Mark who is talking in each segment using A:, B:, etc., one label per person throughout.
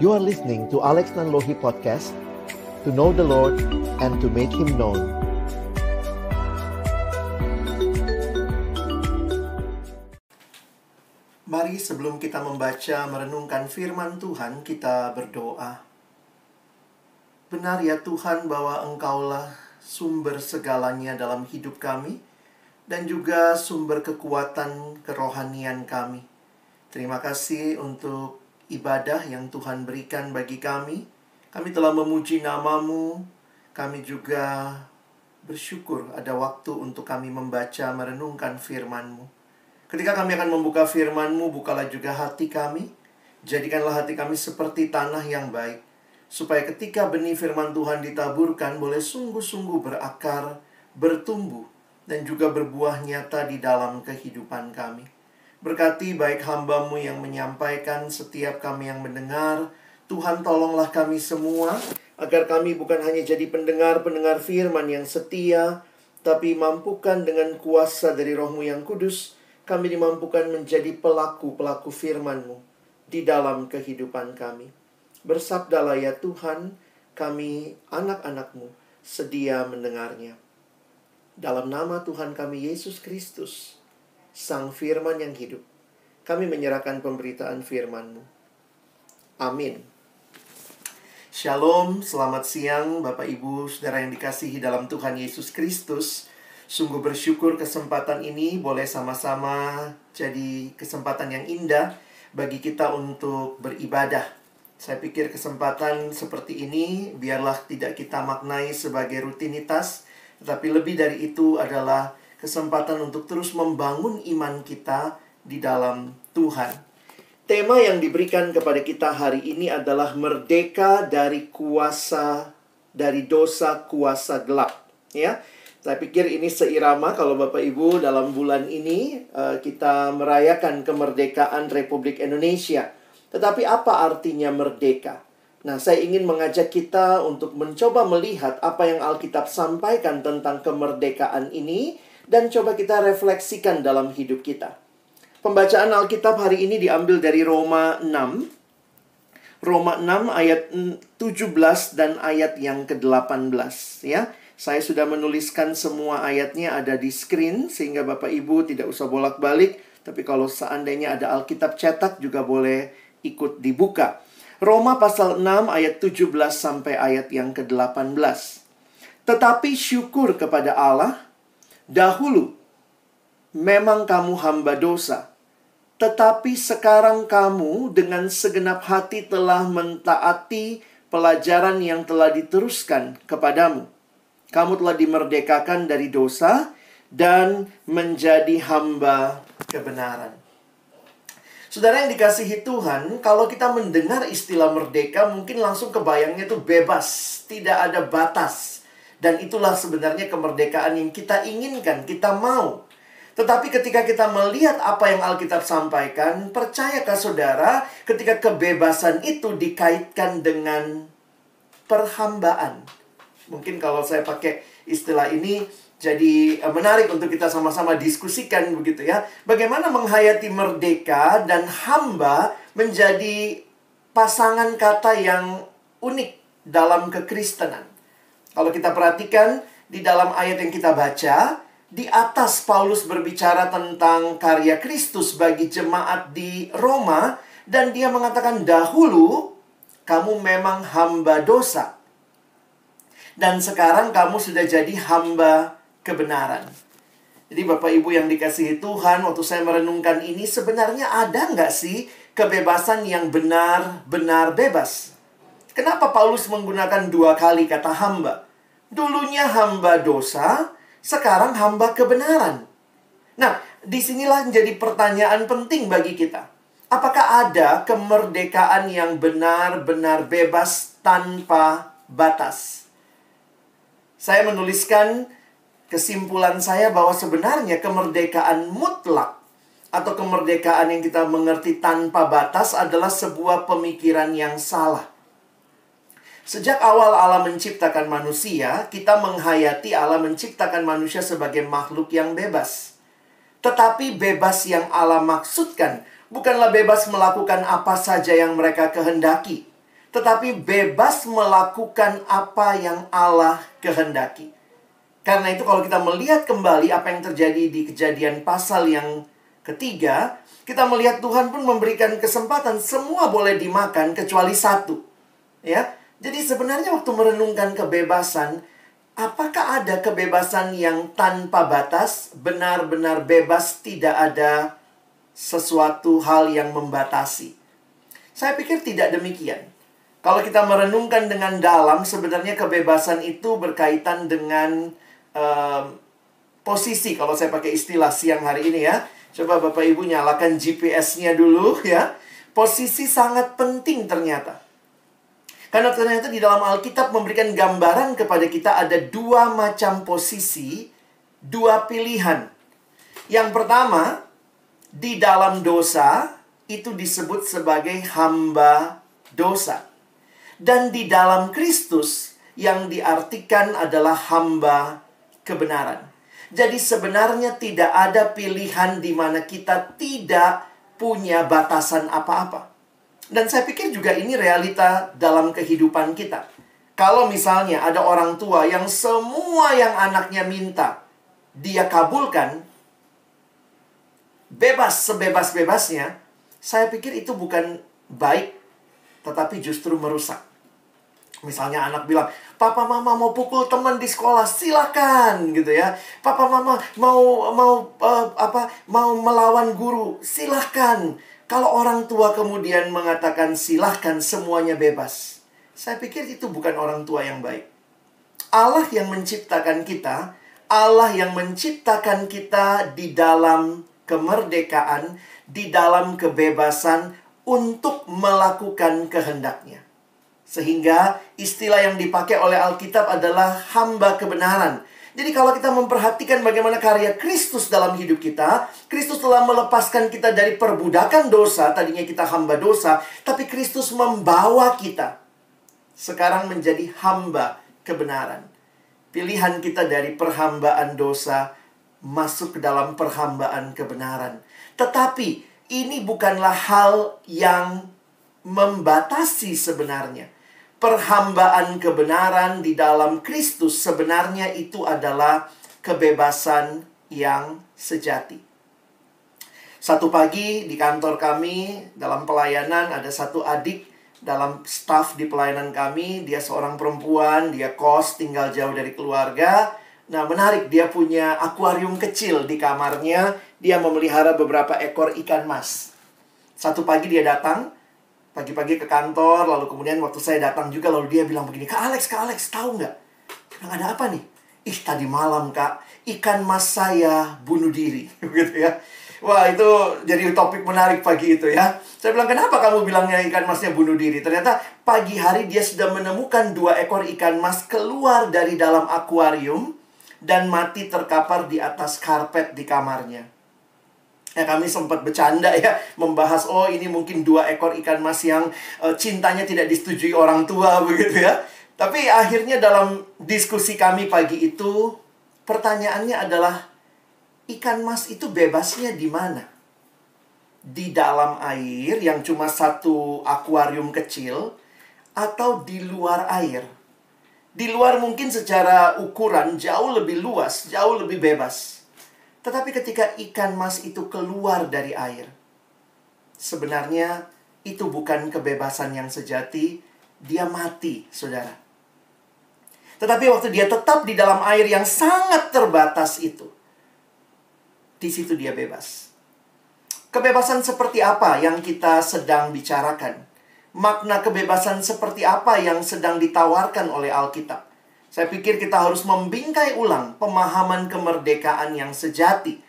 A: You are listening to Alex Nanlohi Podcast, to know the Lord and to make Him known.
B: Mari sebelum kita membaca, merenungkan firman Tuhan, kita berdoa. Benar ya Tuhan bahwa Engkaulah sumber segalanya dalam hidup kami, dan juga sumber kekuatan kerohanian kami. Terima kasih untuk ibadah yang Tuhan berikan bagi kami. Kami telah memuji nama-Mu. Kami juga bersyukur ada waktu untuk kami membaca, merenungkan firman-Mu. Ketika kami akan membuka firman-Mu, bukalah juga hati kami. Jadikanlah hati kami seperti tanah yang baik, supaya ketika benih firman Tuhan ditaburkan, boleh sungguh-sungguh berakar, bertumbuh, dan juga berbuah nyata di dalam kehidupan kami. Berkati baik hamba-Mu yang menyampaikan, setiap kami yang mendengar. Tuhan, tolonglah kami semua, agar kami bukan hanya jadi pendengar-pendengar firman yang setia, tapi mampukan dengan kuasa dari Roh-Mu yang kudus, kami dimampukan menjadi pelaku-pelaku firman-Mu di dalam kehidupan kami. Bersabdalah ya Tuhan, kami anak-anak-Mu sedia mendengarnya. Dalam nama Tuhan kami Yesus Kristus, Sang Firman yang hidup, kami menyerahkan pemberitaan firman-Mu. Amin. Shalom, selamat siang Bapak Ibu, Saudara yang dikasihi dalam Tuhan Yesus Kristus. Sungguh bersyukur kesempatan ini boleh sama-sama jadi kesempatan yang indah bagi kita untuk beribadah. Saya pikir kesempatan seperti ini biarlah tidak kita maknai sebagai rutinitas, tetapi lebih dari itu adalah kesempatan untuk terus membangun iman kita di dalam Tuhan. Tema yang diberikan kepada kita hari ini adalah merdeka dari dosa kuasa gelap. Ya, saya pikir ini seirama kalau Bapak Ibu dalam bulan ini kita merayakan kemerdekaan Republik Indonesia. Tetapi apa artinya merdeka? Nah, saya ingin mengajak kita untuk mencoba melihat apa yang Alkitab sampaikan tentang kemerdekaan ini, dan coba kita refleksikan dalam hidup kita. Pembacaan Alkitab hari ini diambil dari Roma 6. Roma 6 ayat 17 dan ayat yang ke-18 ya. Saya sudah menuliskan semua ayatnya ada di screen sehingga Bapak Ibu tidak usah bolak-balik, tapi kalau seandainya ada Alkitab cetak juga boleh ikut dibuka. Roma pasal 6 ayat 17 sampai ayat yang ke-18. Tetapi syukur kepada Allah, dahulu memang kamu hamba dosa, tetapi sekarang kamu dengan segenap hati telah mentaati pelajaran yang telah diteruskan kepadamu. Kamu telah dimerdekakan dari dosa dan menjadi hamba kebenaran. Saudara yang dikasihi Tuhan, kalau kita mendengar istilah merdeka, mungkin langsung kebayangnya itu bebas, tidak ada batas. Dan itulah sebenarnya kemerdekaan yang kita inginkan, kita mau. Tetapi ketika kita melihat apa yang Alkitab sampaikan, percayakah saudara, ketika kebebasan itu dikaitkan dengan perhambaan? Mungkin kalau saya pakai istilah ini, jadi menarik untuk kita sama-sama diskusikan begitu ya. Bagaimana menghayati merdeka dan hamba menjadi pasangan kata yang unik dalam kekristenan. Kalau kita perhatikan di dalam ayat yang kita baca, di atas Paulus berbicara tentang karya Kristus bagi jemaat di Roma, dan dia mengatakan dahulu kamu memang hamba dosa, dan sekarang kamu sudah jadi hamba kebenaran. Jadi Bapak Ibu yang dikasihi Tuhan, waktu saya merenungkan ini, sebenarnya ada nggak sih kebebasan yang benar-benar bebas? Kenapa Paulus menggunakan 2 kali kata hamba? Dulunya hamba dosa, sekarang hamba kebenaran. Nah, disinilah menjadi pertanyaan penting bagi kita. Apakah ada kemerdekaan yang benar-benar bebas tanpa batas? Saya menuliskan kesimpulan saya bahwa sebenarnya kemerdekaan mutlak atau kemerdekaan yang kita mengerti tanpa batas adalah sebuah pemikiran yang salah. Sejak awal Allah menciptakan manusia, kita menghayati Allah menciptakan manusia sebagai makhluk yang bebas. Tetapi bebas yang Allah maksudkan bukanlah bebas melakukan apa saja yang mereka kehendaki. tetapi bebas melakukan apa yang Allah kehendaki. Karena itu kalau kita melihat kembali apa yang terjadi di Kejadian pasal yang ketiga, kita melihat Tuhan pun memberikan kesempatan semua boleh dimakan kecuali satu. Ya. Jadi sebenarnya waktu merenungkan kebebasan, apakah ada kebebasan yang tanpa batas, benar-benar bebas, tidak ada sesuatu hal yang membatasi? Saya pikir tidak demikian. Kalau kita merenungkan dengan dalam, sebenarnya kebebasan itu berkaitan dengan posisi. Kalau saya pakai istilah siang hari ini ya. Coba Bapak Ibu nyalakan GPS-nya dulu ya. Posisi sangat penting ternyata. Karena ternyata di dalam Alkitab memberikan gambaran kepada kita ada dua macam posisi, dua pilihan. Yang pertama, di dalam dosa itu disebut sebagai hamba dosa. Dan di dalam Kristus yang diartikan adalah hamba kebenaran. Jadi sebenarnya tidak ada pilihan di mana kita tidak punya batasan apa-apa. Dan saya pikir juga ini realita dalam kehidupan kita. Kalau misalnya ada orang tua yang semua yang anaknya minta, dia kabulkan, bebas sebebas-bebasnya, saya pikir itu bukan baik, tetapi justru merusak. Misalnya anak bilang, "Papa mama mau pukul teman di sekolah, silakan," gitu ya. "Papa mama mau melawan guru, silakan." Kalau orang tua kemudian mengatakan silahkan, semuanya bebas, saya pikir itu bukan orang tua yang baik. Allah yang menciptakan kita, Allah yang menciptakan kita di dalam kemerdekaan, di dalam kebebasan untuk melakukan kehendaknya. Sehingga istilah yang dipakai oleh Alkitab adalah hamba kebenaran. Jadi kalau kita memperhatikan bagaimana karya Kristus dalam hidup kita, Kristus telah melepaskan kita dari perbudakan dosa. Tadinya kita hamba dosa, tapi Kristus membawa kita sekarang menjadi hamba kebenaran. Pilihan kita dari perhambaan dosa masuk ke dalam perhambaan kebenaran. Tetapi ini bukanlah hal yang membatasi sebenarnya. Perhambaan kebenaran di dalam Kristus sebenarnya itu adalah kebebasan yang sejati. Satu pagi di kantor kami, dalam pelayanan, ada satu adik dalam staf di pelayanan kami. Dia seorang perempuan, dia kos, tinggal jauh dari keluarga. Nah, menarik, dia punya akuarium kecil di kamarnya. Dia memelihara beberapa ekor ikan mas. Satu pagi dia datang, pagi-pagi ke kantor, lalu kemudian waktu saya datang juga, lalu dia bilang begini, Kak Alex, tahu nggak? Bilang, ada apa nih? Ih, tadi malam, Kak, ikan mas saya bunuh diri. Gitu ya. Wah, itu jadi topik menarik pagi itu ya. Saya bilang, kenapa kamu bilangnya ikan masnya bunuh diri? Ternyata pagi hari dia sudah menemukan 2 ekor ikan mas keluar dari dalam akuarium dan mati terkapar di atas karpet di kamarnya. Ya, kami sempat bercanda ya, membahas, oh ini mungkin 2 ekor ikan mas yang cintanya tidak disetujui orang tua, begitu ya. Tapi akhirnya dalam diskusi kami pagi itu, pertanyaannya adalah, ikan mas itu bebasnya di mana? Di dalam air yang cuma satu akuarium kecil, atau di luar air? Di luar mungkin secara ukuran jauh lebih luas, jauh lebih bebas. Tetapi ketika ikan mas itu keluar dari air, sebenarnya itu bukan kebebasan yang sejati, dia mati, saudara. Tetapi waktu dia tetap di dalam air yang sangat terbatas itu, di situ dia bebas. Kebebasan seperti apa yang kita sedang bicarakan? Makna kebebasan seperti apa yang sedang ditawarkan oleh Alkitab? Saya pikir kita harus membingkai ulang pemahaman kemerdekaan yang sejati.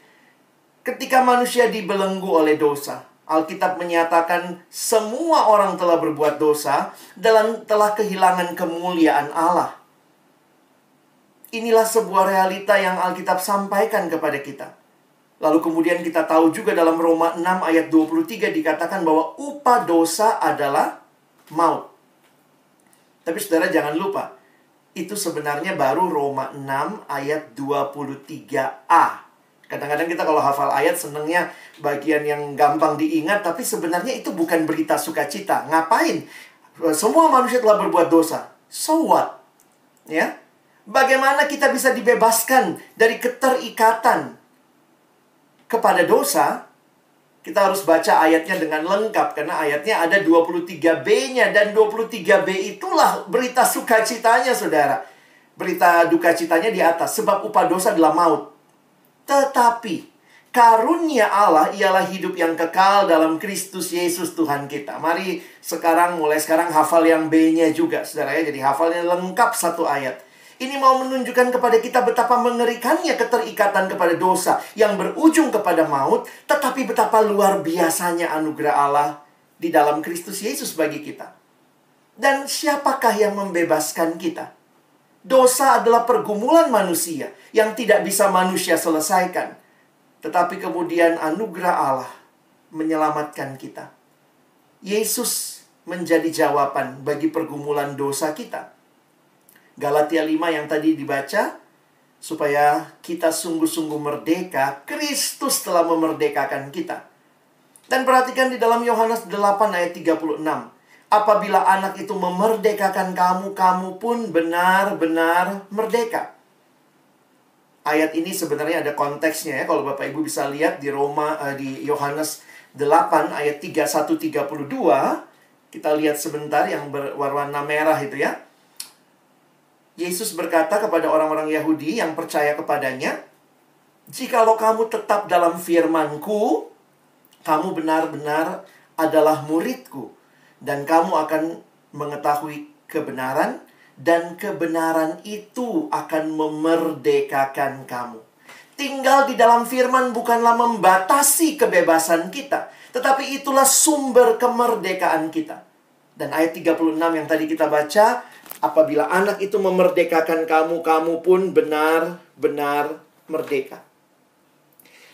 B: Ketika manusia dibelenggu oleh dosa, Alkitab menyatakan semua orang telah berbuat dosa dan telah kehilangan kemuliaan Allah. Inilah sebuah realita yang Alkitab sampaikan kepada kita. Lalu kemudian kita tahu juga dalam Roma 6 ayat 23 dikatakan bahwa upah dosa adalah maut. Tapi saudara jangan lupa, itu sebenarnya baru Roma 6 ayat 23a. Kadang-kadang kita kalau hafal ayat senengnya bagian yang gampang diingat, tapi sebenarnya itu bukan berita sukacita. Ngapain Semua manusia telah berbuat dosa. So what? Ya. Bagaimana kita bisa dibebaskan dari keterikatan kepada dosa? Kita harus baca ayatnya dengan lengkap, karena ayatnya ada 23b-nya, dan 23b itulah berita sukacitanya, saudara. Berita duka citanya di atas, sebab upah dosa adalah maut. Tetapi karunia Allah ialah hidup yang kekal dalam Kristus Yesus Tuhan kita. Mari mulai sekarang hafal yang B-nya juga, saudara ya. Jadi hafalnya lengkap satu ayat. Ini mau menunjukkan kepada kita betapa mengerikannya keterikatan kepada dosa yang berujung kepada maut, tetapi betapa luar biasanya anugerah Allah di dalam Kristus Yesus bagi kita. Dan siapakah yang membebaskan kita? Dosa adalah pergumulan manusia yang tidak bisa manusia selesaikan. Tetapi kemudian anugerah Allah menyelamatkan kita. Yesus menjadi jawaban bagi pergumulan dosa kita. Galatia 5 yang tadi dibaca, supaya kita sungguh-sungguh merdeka, Kristus telah memerdekakan kita. Dan perhatikan di dalam Yohanes 8 ayat 36. Apabila anak itu memerdekakan kamu, kamu pun benar-benar merdeka. Ayat ini sebenarnya ada konteksnya ya. Kalau Bapak Ibu bisa lihat di di Yohanes 8 ayat 31-32. Kita lihat sebentar yang berwarna merah itu ya. Yesus berkata kepada orang-orang Yahudi yang percaya kepadanya, "Jikalau kamu tetap dalam firman-Ku, kamu benar-benar adalah murid-Ku, dan kamu akan mengetahui kebenaran, dan kebenaran itu akan memerdekakan kamu." Tinggal di dalam firman bukanlah membatasi kebebasan kita, tetapi itulah sumber kemerdekaan kita. Dan ayat 36 yang tadi kita baca, apabila anak itu memerdekakan kamu, kamu pun benar-benar merdeka.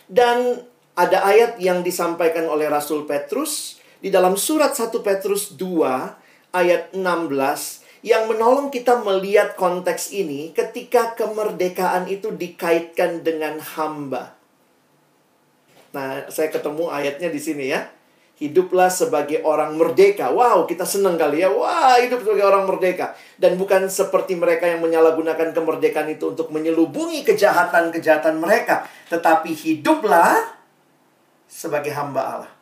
B: Dan ada ayat yang disampaikan oleh Rasul Petrus di dalam surat 1 Petrus 2 ayat 16 yang menolong kita melihat konteks ini ketika kemerdekaan itu dikaitkan dengan hamba. Nah, saya ketemu ayatnya di sini ya. Hiduplah sebagai orang merdeka. Wow, kita senang kali ya. Wah, hidup sebagai orang merdeka. Dan bukan seperti mereka yang menyalahgunakan kemerdekaan itu untuk menyelubungi kejahatan-kejahatan mereka. Tetapi hiduplah sebagai hamba Allah.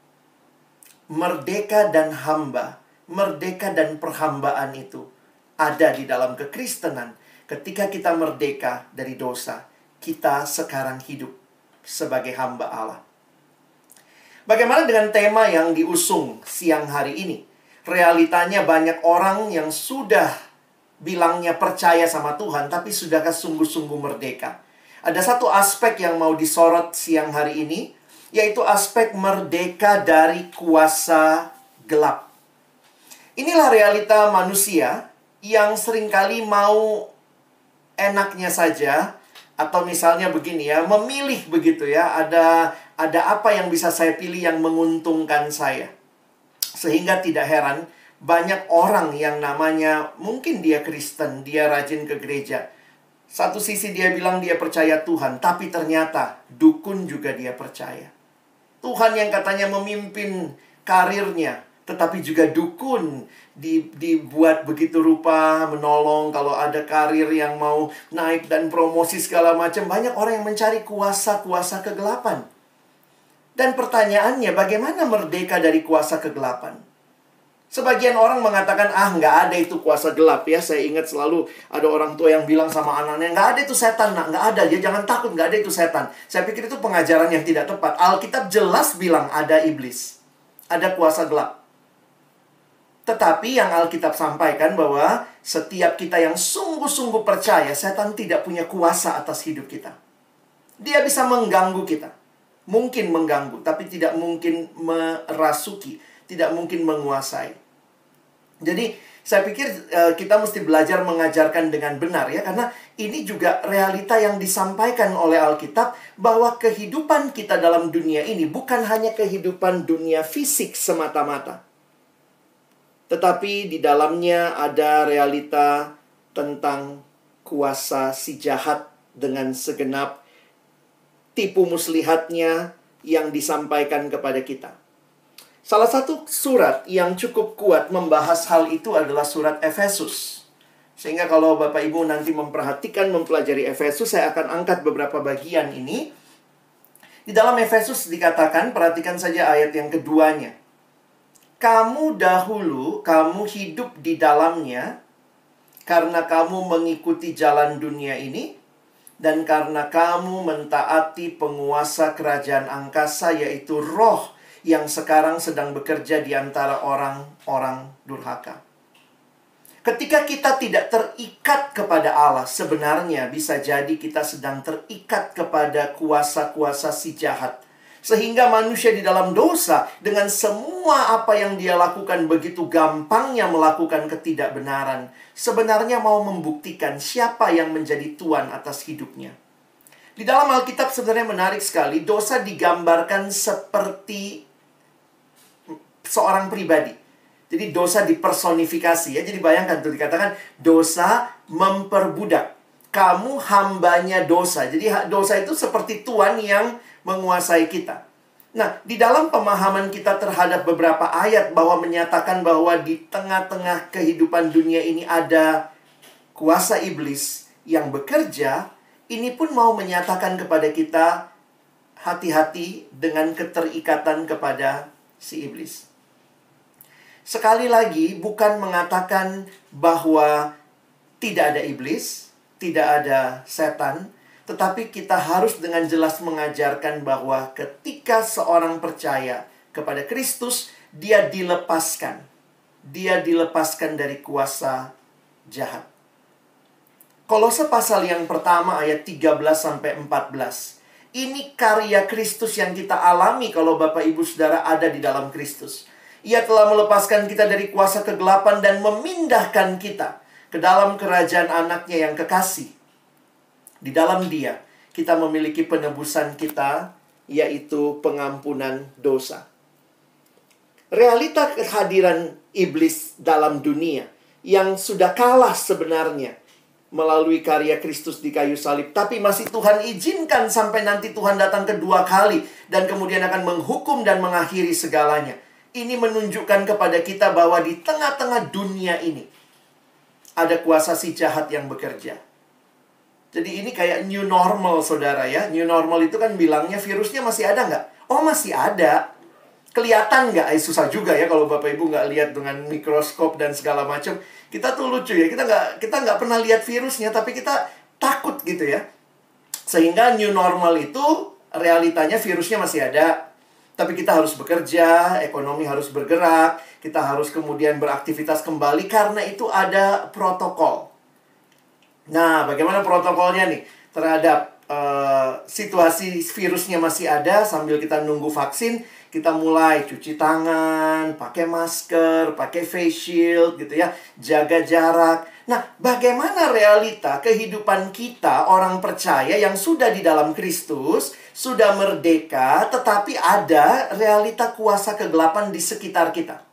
B: Merdeka dan hamba, merdeka dan perhambaan itu ada di dalam kekristenan. Ketika kita merdeka dari dosa, kita sekarang hidup sebagai hamba Allah. Bagaimana dengan tema yang diusung siang hari ini? Realitanya banyak orang yang sudah bilangnya percaya sama Tuhan, tapi sudahkah sungguh-sungguh merdeka? Ada satu aspek yang mau disorot siang hari ini, yaitu aspek merdeka dari kuasa gelap. Inilah realita manusia yang seringkali mau enaknya saja, atau misalnya begini ya, memilih begitu ya, ada apa yang bisa saya pilih yang menguntungkan saya. Sehingga tidak heran banyak orang yang namanya mungkin dia Kristen, dia rajin ke gereja. Satu sisi dia bilang dia percaya Tuhan, tapi ternyata dukun juga dia percaya. Tuhan yang katanya memimpin karirnya, tetapi juga dukun dibuat begitu rupa, menolong kalau ada karir yang mau naik dan promosi segala macam. Banyak orang yang mencari kuasa-kuasa kegelapan. Dan pertanyaannya, bagaimana merdeka dari kuasa kegelapan? Sebagian orang mengatakan, nggak ada itu kuasa gelap ya. Saya ingat selalu ada orang tua yang bilang sama anaknya, nggak ada itu setan, nak. Nggak ada, ya jangan takut, nggak ada itu setan. Saya pikir itu pengajaran yang tidak tepat. Alkitab jelas bilang ada iblis, ada kuasa gelap. Tetapi yang Alkitab sampaikan bahwa setiap kita yang sungguh-sungguh percaya, setan tidak punya kuasa atas hidup kita. Dia bisa mengganggu kita. Mungkin mengganggu, tapi tidak mungkin merasuki, tidak mungkin menguasai. Jadi, saya pikir kita mesti belajar mengajarkan dengan benar ya, karena ini juga realita yang disampaikan oleh Alkitab, bahwa kehidupan kita dalam dunia ini bukan hanya kehidupan dunia fisik semata-mata. Tetapi di dalamnya ada realita tentang kuasa si jahat dengan segenap tipu muslihatnya yang disampaikan kepada kita. Salah satu surat yang cukup kuat membahas hal itu adalah surat Efesus. Sehingga kalau Bapak Ibu nanti memperhatikan, mempelajari Efesus, saya akan angkat beberapa bagian ini. Di dalam Efesus dikatakan, perhatikan saja ayat yang keduanya. Kamu dahulu, kamu hidup di dalamnya, karena kamu mengikuti jalan dunia ini, dan karena kamu mentaati penguasa kerajaan angkasa, yaitu roh yang sekarang sedang bekerja di antara orang-orang durhaka. Ketika kita tidak terikat kepada Allah, sebenarnya bisa jadi kita sedang terikat kepada kuasa-kuasa si jahat. Sehingga manusia di dalam dosa, dengan semua apa yang dia lakukan, begitu gampangnya melakukan ketidakbenaran, sebenarnya mau membuktikan siapa yang menjadi tuan atas hidupnya. Di dalam Alkitab sebenarnya menarik sekali, dosa digambarkan seperti seorang pribadi. Jadi dosa dipersonifikasi ya. Jadi bayangkan tuh dikatakan dosa memperbudak. Kamu hambanya dosa. Jadi dosa itu seperti tuan yang menguasai kita. Nah, di dalam pemahaman kita terhadap beberapa ayat bahwa menyatakan bahwa di tengah-tengah kehidupan dunia ini ada kuasa iblis yang bekerja, ini pun mau menyatakan kepada kita hati-hati dengan keterikatan kepada si iblis. Sekali lagi, bukan mengatakan bahwa tidak ada iblis, tidak ada setan, tetapi kita harus dengan jelas mengajarkan bahwa ketika seorang percaya kepada Kristus, dia dilepaskan. Dia dilepaskan dari kuasa jahat. Kolose pasal yang pertama ayat 13-14. Ini karya Kristus yang kita alami kalau Bapak Ibu Saudara ada di dalam Kristus. Ia telah melepaskan kita dari kuasa kegelapan dan memindahkan kita ke dalam kerajaan anaknya yang kekasih. Di dalam Dia, kita memiliki penebusan kita, yaitu pengampunan dosa. Realita kehadiran iblis dalam dunia yang sudah kalah sebenarnya melalui karya Kristus di kayu salib, tapi masih Tuhan izinkan sampai nanti Tuhan datang kedua kali dan kemudian akan menghukum dan mengakhiri segalanya. Ini menunjukkan kepada kita bahwa di tengah-tengah dunia ini ada kuasa si jahat yang bekerja. Jadi ini kayak new normal, saudara ya. New normal itu kan bilangnya virusnya masih ada nggak? Oh, masih ada. Kelihatan nggak? Susah juga ya kalau Bapak Ibu nggak lihat dengan mikroskop dan segala macam. Kita tuh lucu ya. Kita nggak pernah lihat virusnya, tapi kita takut gitu ya. Sehingga new normal itu realitanya virusnya masih ada. Tapi kita harus bekerja, ekonomi harus bergerak, kita harus kemudian beraktivitas kembali karena itu ada protokol. Nah, bagaimana protokolnya nih terhadap situasi virusnya masih ada sambil kita nunggu vaksin, kita mulai cuci tangan, pakai masker, pakai face shield gitu ya, jaga jarak. Nah, bagaimana realita kehidupan kita orang percaya yang sudah di dalam Kristus, sudah merdeka, tetapi ada realita kuasa kegelapan di sekitar kita?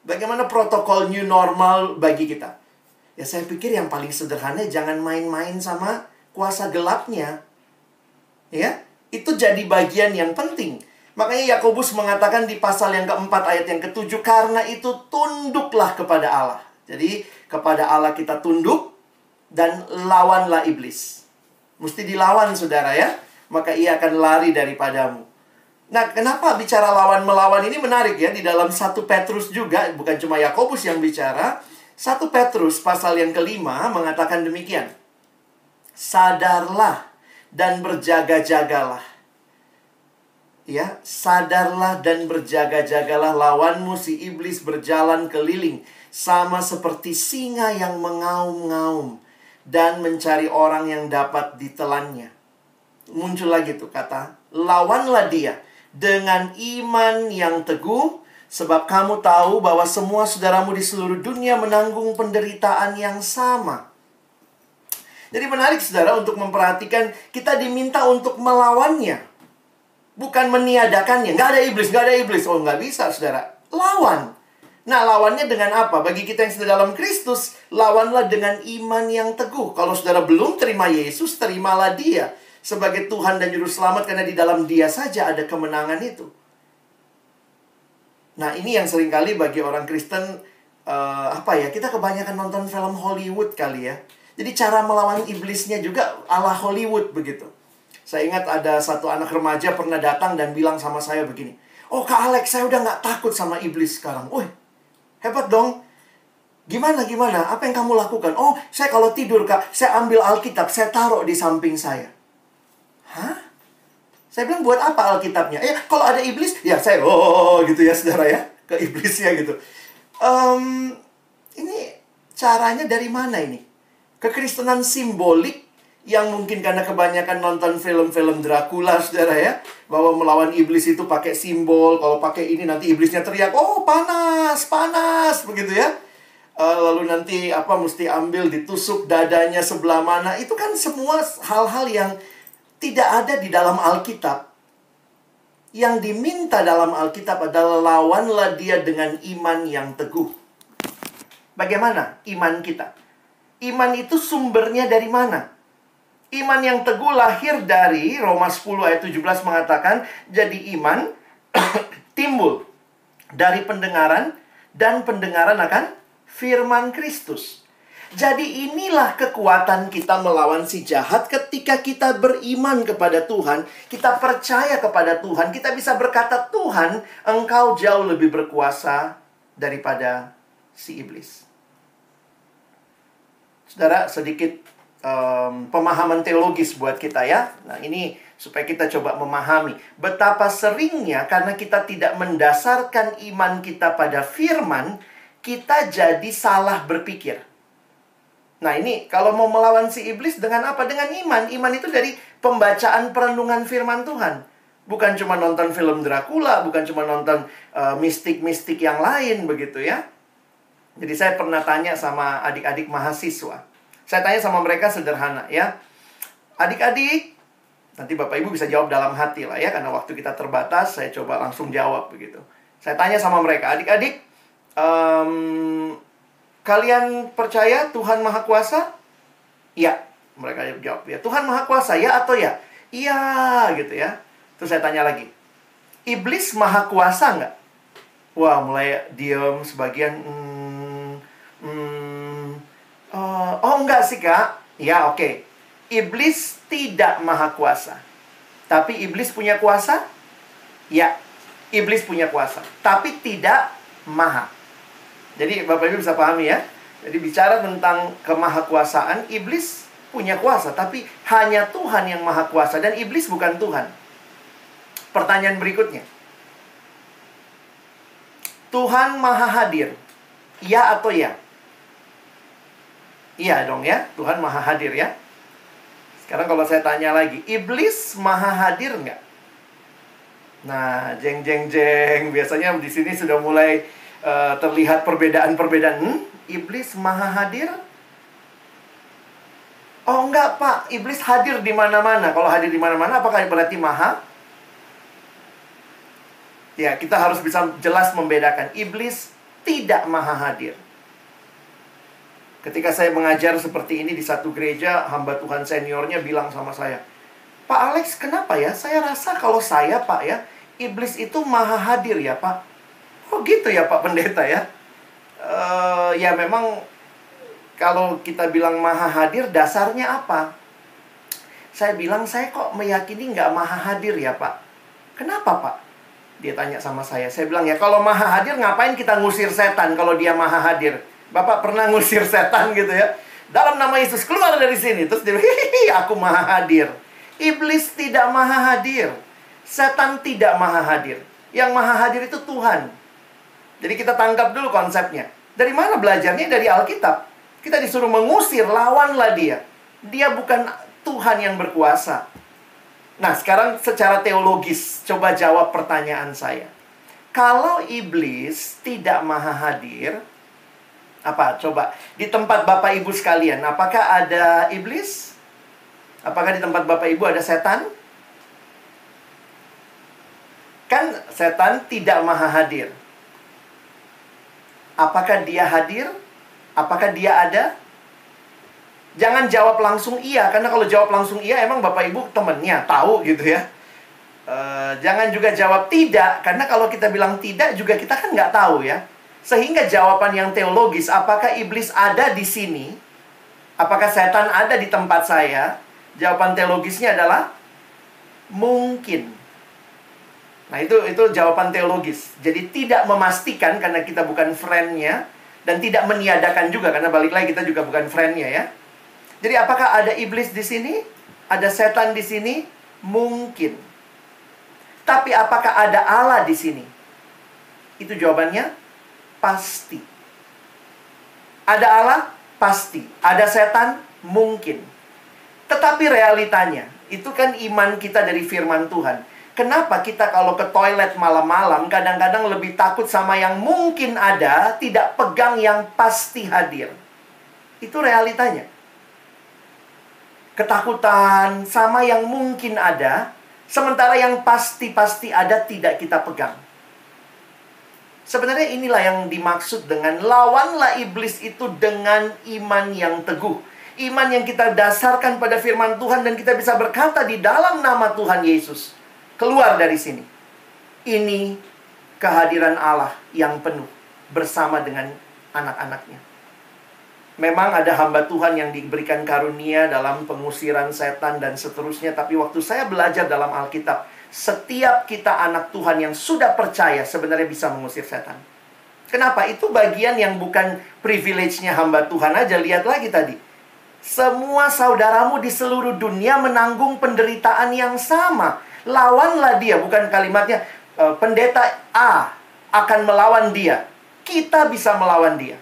B: Bagaimana protokol new normal bagi kita? Ya, saya pikir yang paling sederhana jangan main-main sama kuasa gelapnya. Ya, itu jadi bagian yang penting. Makanya Yakobus mengatakan di pasal yang keempat ayat yang ke-7, karena itu tunduklah kepada Allah. Jadi kepada Allah kita tunduk dan lawanlah iblis. Mesti dilawan, saudara ya. Maka ia akan lari daripadamu. Nah, kenapa bicara lawan-melawan ini menarik ya. Di dalam 1 Petrus juga, bukan cuma Yakobus yang bicara. 1 Petrus pasal yang ke-5 mengatakan demikian. Sadarlah dan berjaga-jagalah. Ya, sadarlah dan berjaga-jagalah, lawanmu si iblis berjalan keliling sama seperti singa yang mengaum-ngaum dan mencari orang yang dapat ditelannya. Muncul lagi tuh kata, lawanlah dia dengan iman yang teguh, sebab kamu tahu bahwa semua saudaramu di seluruh dunia menanggung penderitaan yang sama. Jadi menarik saudara untuk memperhatikan, kita diminta untuk melawannya, bukan meniadakannya. Nggak ada iblis, nggak ada iblis. Oh, nggak bisa saudara, lawan. Nah, lawannya dengan apa? Bagi kita yang sudah dalam Kristus, lawanlah dengan iman yang teguh. Kalau saudara belum terima Yesus, terimalah Dia sebagai Tuhan dan Juru Selamat, karena di dalam Dia saja ada kemenangan itu. Nah, ini yang seringkali bagi orang Kristen, kita kebanyakan nonton film Hollywood kali ya. Jadi cara melawan iblisnya juga ala Hollywood begitu. Saya ingat ada satu anak remaja pernah datang dan bilang sama saya begini, "Oh Kak Alex, saya udah gak takut sama iblis sekarang." Wih, hebat dong. Gimana? Apa yang kamu lakukan? "Oh, saya kalau tidur Kak, saya ambil Alkitab, saya taruh di samping saya." Hah? Saya bilang, buat apa Alkitabnya? Kalau ada iblis, ya saya, gitu ya saudara ya, ke iblisnya gitu. Ini caranya dari mana ini? Kekristenan simbolik yang mungkin karena kebanyakan nonton film-film Dracula, saudara ya, bahwa melawan iblis itu pakai simbol. Kalau pakai ini nanti iblisnya teriak, "Oh panas, panas," begitu ya. Lalu nanti mesti ambil ditusuk dadanya sebelah mana. Itu kan semua hal-hal yang tidak ada di dalam Alkitab. Yang diminta dalam Alkitab adalah lawanlah dia dengan iman yang teguh. Bagaimana iman kita? Iman itu sumbernya dari mana? Iman yang teguh lahir dari Roma 10 ayat 17 mengatakan, jadi iman timbul dari pendengaran dan pendengaran akan firman Kristus. Jadi inilah kekuatan kita melawan si jahat ketika kita beriman kepada Tuhan. Kita percaya kepada Tuhan. Kita bisa berkata, "Tuhan, Engkau jauh lebih berkuasa daripada si iblis." Saudara, sedikit pemahaman teologis buat kita ya. Nah, ini supaya kita coba memahami betapa seringnya karena kita tidak mendasarkan iman kita pada firman, kita jadi salah berpikir. Nah, ini kalau mau melawan si iblis dengan apa? Dengan iman. Iman itu dari pembacaan perenungan firman Tuhan. Bukan cuma nonton film Dracula, bukan cuma nonton mistik-mistik yang lain begitu ya. Jadi saya pernah tanya sama adik-adik mahasiswa. Saya tanya sama mereka sederhana ya. Adik-adik, nanti Bapak Ibu bisa jawab dalam hati lah ya, karena waktu kita terbatas, saya coba langsung jawab begitu. Saya tanya sama mereka, adik-adik, kalian percaya Tuhan Maha Kuasa? Iya. Mereka jawab, ya. Tuhan Maha Kuasa, ya atau ya? Iya, gitu ya. Terus saya tanya lagi, iblis Maha Kuasa nggak? Wah, mulai diam sebagian. Enggak sih, Kak. Ya, oke. Iblis tidak Maha Kuasa. Tapi iblis punya kuasa? Ya, iblis punya kuasa. Tapi tidak maha. Jadi Bapak Ibu bisa pahami ya. Jadi bicara tentang kemahakuasaan, iblis punya kuasa, tapi hanya Tuhan yang maha kuasa dan iblis bukan Tuhan. Pertanyaan berikutnya. Tuhan maha hadir. Ya atau ya? Iya dong ya, Tuhan maha hadir ya. Sekarang kalau saya tanya lagi, iblis maha hadir nggak? Nah, jeng. Biasanya di sini sudah mulai terlihat perbedaan-perbedaan. Iblis maha hadir? Oh enggak Pak, iblis hadir di mana-mana. Kalau hadir di mana-mana, apakah berarti maha? Ya, kita harus bisa jelas membedakan. Iblis tidak maha hadir. Ketika saya mengajar seperti ini di satu gereja, hamba Tuhan seniornya bilang sama saya, "Pak Alex, kenapa ya? Saya rasa kalau saya, Pak ya, iblis itu maha hadir ya, Pak." "Oh gitu ya, Pak Pendeta ya?" Ya memang kalau kita bilang maha hadir, dasarnya apa? Saya bilang, "Saya kok meyakini nggak maha hadir ya, Pak?" "Kenapa, Pak?" Dia tanya sama saya. Saya bilang, ya kalau maha hadir, ngapain kita ngusir setan kalau dia maha hadir? Bapak pernah ngusir setan gitu ya? "Dalam nama Yesus, keluar dari sini." Terus dia bilang, "Hihihi, aku maha hadir." Iblis tidak maha hadir. Setan tidak maha hadir. Yang maha hadir itu Tuhan. Jadi kita tangkap dulu konsepnya. Dari mana belajarnya? Dari Alkitab. Kita disuruh mengusir, lawanlah dia. Dia bukan Tuhan yang berkuasa. Nah, sekarang secara teologis, coba jawab pertanyaan saya. Kalau iblis tidak maha hadir, apa? Coba, di tempat Bapak Ibu sekalian, apakah ada iblis? Apakah di tempat Bapak Ibu ada setan? Kan setan tidak maha hadir. Apakah dia hadir? Apakah dia ada? Jangan jawab langsung iya, karena kalau jawab langsung iya, emang Bapak Ibu temennya, tahu gitu ya. Jangan juga jawab tidak, karena kalau kita bilang tidak juga kita kan nggak tahu ya. Sehingga jawaban yang teologis, apakah iblis ada di sini? Apakah setan ada di tempat saya? Jawaban teologisnya adalah mungkin. Nah, itu jawaban teologis. Jadi tidak memastikan karena kita bukan friend-nya, dan tidak meniadakan juga karena balik lagi kita juga bukan friend-nya ya. Jadi apakah ada iblis di sini? Ada setan di sini? Mungkin. Tapi apakah ada Allah di sini? Itu jawabannya pasti. Ada Allah? Pasti. Ada setan? Mungkin. Tetapi realitanya, itu kan iman kita dari firman Tuhan. Kenapa kita kalau ke toilet malam-malam kadang-kadang lebih takut sama yang mungkin ada, tidak pegang yang pasti hadir? Itu realitanya. Ketakutan sama yang mungkin ada, sementara yang pasti-pasti ada tidak kita pegang. Sebenarnya inilah yang dimaksud dengan lawanlah iblis itu dengan iman yang teguh. Iman yang kita dasarkan pada firman Tuhan dan kita bisa berkata di dalam nama Tuhan Yesus. Keluar dari sini. Ini kehadiran Allah yang penuh bersama dengan anak-anaknya. Memang ada hamba Tuhan yang diberikan karunia dalam pengusiran setan dan seterusnya. Tapi waktu saya belajar dalam Alkitab, setiap kita anak Tuhan yang sudah percaya sebenarnya bisa mengusir setan. Kenapa? Itu bagian yang bukan privilege-nya hamba Tuhan aja. Lihat lagi tadi. Semua saudaramu di seluruh dunia menanggung penderitaan yang sama. Lawanlah dia. Bukan kalimatnya pendeta A akan melawan dia. Kita bisa melawan dia.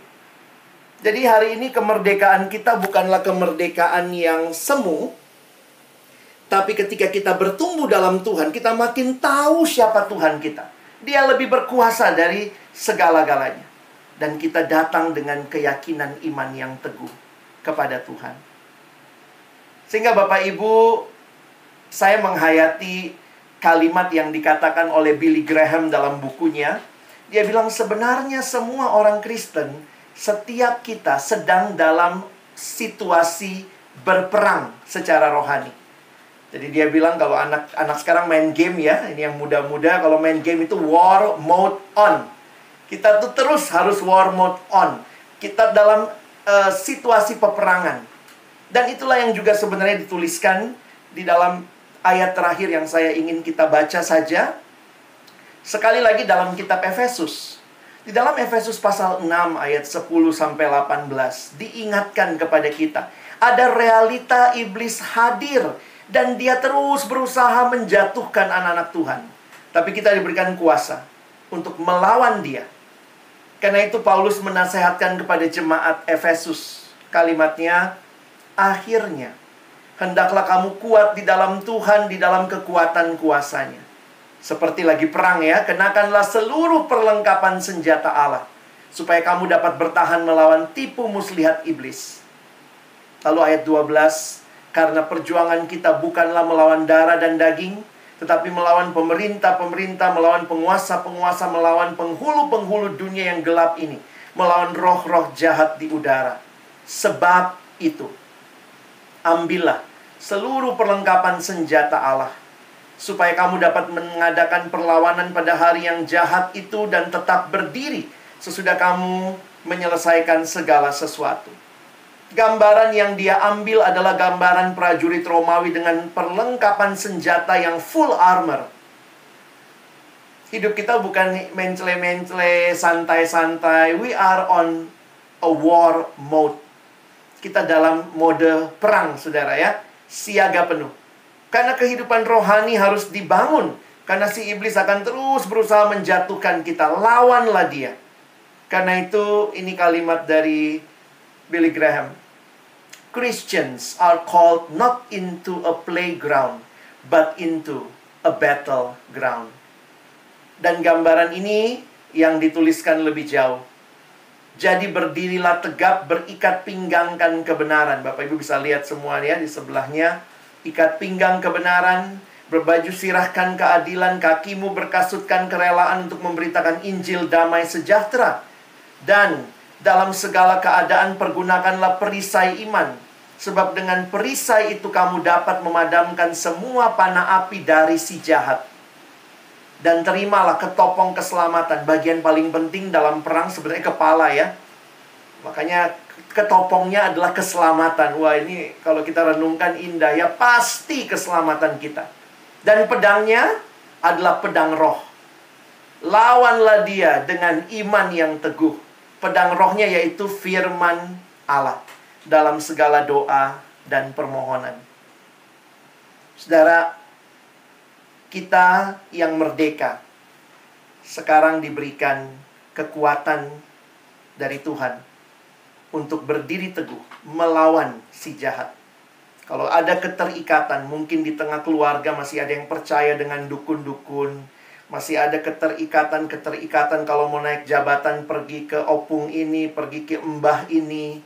B: Jadi hari ini kemerdekaan kita bukanlah kemerdekaan yang semu. Tapi ketika kita bertumbuh dalam Tuhan, kita makin tahu siapa Tuhan kita. Dia lebih berkuasa dari segala-galanya. Dan kita datang dengan keyakinan iman yang teguh kepada Tuhan. Sehingga Bapak Ibu, saya menghayati kalimat yang dikatakan oleh Billy Graham dalam bukunya. Dia bilang sebenarnya semua orang Kristen, setiap kita sedang dalam situasi berperang secara rohani. Jadi dia bilang kalau anak sekarang main game ya, ini yang muda-muda, kalau main game itu war mode on. Kita tuh terus harus war mode on. Kita dalam situasi peperangan. Dan itulah yang juga sebenarnya dituliskan di dalam ayat terakhir yang saya ingin kita baca saja. Sekali lagi dalam kitab Efesus. Di dalam Efesus pasal 6 ayat 10 sampai 18 diingatkan kepada kita, ada realita iblis hadir dan dia terus berusaha menjatuhkan anak-anak Tuhan. Tapi kita diberikan kuasa untuk melawan dia. Karena itu Paulus menasehatkan kepada jemaat Efesus. Kalimatnya, akhirnya hendaklah kamu kuat di dalam Tuhan, di dalam kekuatan kuasanya. Seperti lagi perang ya, kenakanlah seluruh perlengkapan senjata Allah, supaya kamu dapat bertahan melawan tipu muslihat iblis. Lalu ayat 12, karena perjuangan kita bukanlah melawan darah dan daging, tetapi melawan pemerintah-pemerintah, melawan penguasa-penguasa, melawan penghulu-penghulu dunia yang gelap ini, melawan roh-roh jahat di udara. Sebab itu, ambillah seluruh perlengkapan senjata Allah, supaya kamu dapat mengadakan perlawanan pada hari yang jahat itu dan tetap berdiri sesudah kamu menyelesaikan segala sesuatu. Gambaran yang dia ambil adalah gambaran prajurit Romawi dengan perlengkapan senjata yang full armor. Hidup kita bukan mencle-mencle, santai-santai. We are on a war mode. Kita dalam mode perang, saudara ya. Siaga penuh. Karena kehidupan rohani harus dibangun. Karena si iblis akan terus berusaha menjatuhkan kita. Lawanlah dia. Karena itu, ini kalimat dari Billy Graham. Christians are called not into a playground, but into a battleground. Dan gambaran ini yang dituliskan lebih jauh. Jadi berdirilah tegap, berikat pinggangkan kebenaran. Bapak Ibu bisa lihat semua ya di sebelahnya. Ikat pinggang kebenaran, berbaju sirahkan keadilan, kakimu berkasutkan kerelaan untuk memberitakan Injil damai sejahtera. Dan dalam segala keadaan pergunakanlah perisai iman. Sebab dengan perisai itu kamu dapat memadamkan semua panah api dari si jahat. Dan terimalah ketopong keselamatan. Bagian paling penting dalam perang sebenarnya kepala ya. Makanya ketopongnya adalah keselamatan. Wah, ini kalau kita renungkan indah ya, pasti keselamatan kita. Dan pedangnya adalah pedang roh. Lawanlah dia dengan iman yang teguh. Pedang rohnya yaitu firman Allah dalam segala doa dan permohonan. Saudara, kita yang merdeka sekarang diberikan kekuatan dari Tuhan untuk berdiri teguh melawan si jahat. Kalau ada keterikatan, mungkin di tengah keluarga masih ada yang percaya dengan dukun-dukun, masih ada keterikatan kalau mau naik jabatan pergi ke opung ini, pergi ke mbah ini.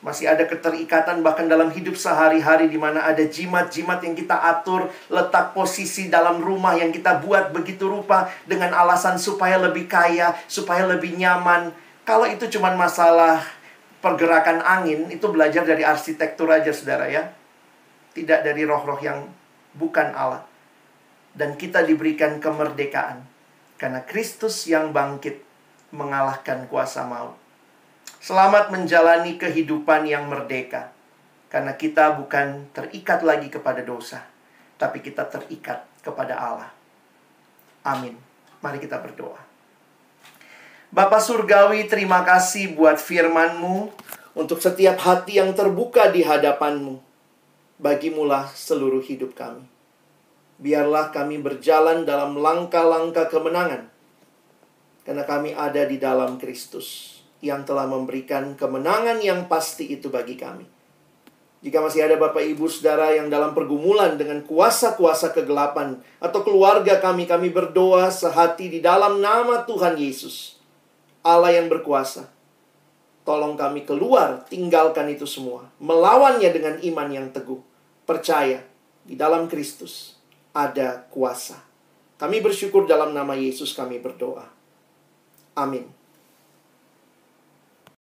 B: Masih ada keterikatan bahkan dalam hidup sehari-hari di mana ada jimat-jimat yang kita atur, letak posisi dalam rumah yang kita buat begitu rupa dengan alasan supaya lebih kaya, supaya lebih nyaman. Kalau itu cuma masalah pergerakan angin, itu belajar dari arsitektur aja saudara ya. Tidak dari roh-roh yang bukan Allah. Dan kita diberikan kemerdekaan karena Kristus yang bangkit mengalahkan kuasa maut. Selamat menjalani kehidupan yang merdeka. Karena kita bukan terikat lagi kepada dosa, tapi kita terikat kepada Allah. Amin. Mari kita berdoa. Bapa Surgawi, terima kasih buat firman-Mu. Untuk setiap hati yang terbuka di hadapan-Mu. Bagimulah seluruh hidup kami. Biarlah kami berjalan dalam langkah-langkah kemenangan. Karena kami ada di dalam Kristus yang telah memberikan kemenangan yang pasti itu bagi kami. Jika masih ada Bapak Ibu Saudara yang dalam pergumulan dengan kuasa-kuasa kegelapan atau keluarga kami berdoa sehati di dalam nama Tuhan Yesus, Allah yang berkuasa. Tolong kami keluar, tinggalkan itu semua. Melawannya dengan iman yang teguh. Percaya, di dalam Kristus ada kuasa. Kami bersyukur dalam nama Yesus kami berdoa. Amin.